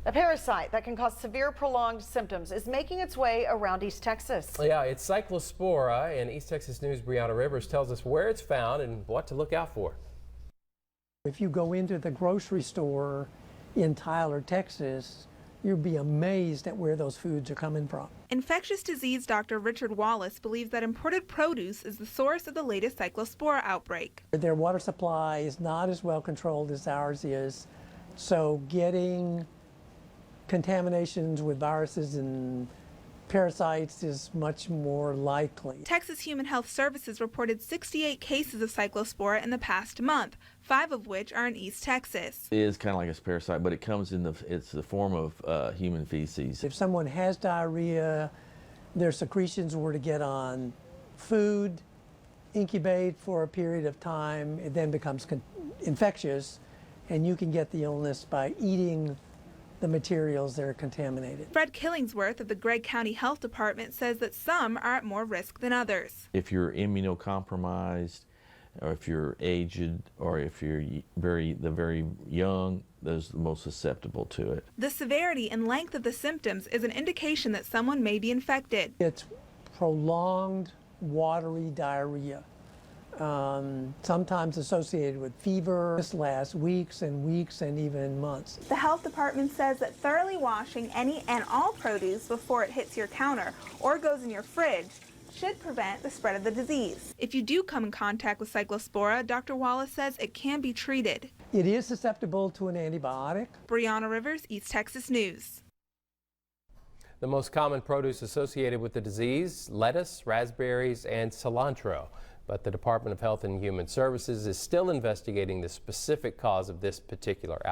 A parasite that can cause severe prolonged symptoms is making its way around East Texas. Yeah, it's Cyclospora, and East Texas News' Brianna Rivers tells us where it's found and what to look out for. If you go into the grocery store in Tyler, Texas, you'll be amazed at where those foods are coming from. Infectious disease Dr. Richard Wallace believes that imported produce is the source of the latest Cyclospora outbreak. Their water supply is not as well controlled as ours is, so getting contaminations with viruses and parasites is much more likely. Texas Human Health Services reported 68 cases of Cyclospora in the past month, 5 of which are in East Texas. It is kind of like a parasite, but it comes in it's the form of human feces. If someone has diarrhea, their secretions were to get on food, incubate for a period of time, it then becomes infectious, and you can get the illness by eating the materials that are contaminated. Fred Killingsworth of the Gregg County Health Department says that some are at more risk than others. If you're immunocompromised, or if you're aged, or if you're very young, those are the most susceptible to it. The severity and length of the symptoms is an indication that someone may be infected. It's prolonged watery diarrhea, sometimes associated with fever. This lasts weeks and even months. The health department says that thoroughly washing any and all produce before it hits your counter or goes in your fridge should prevent the spread of the disease. If you do come in contact with Cyclospora, Dr. Wallace says it can be treated. It is susceptible to an antibiotic. Brianna Rivers, East Texas News. The most common produce associated with the disease: lettuce, raspberries, and cilantro. But the Department of Health and Human Services is still investigating the specific cause of this particular outbreak.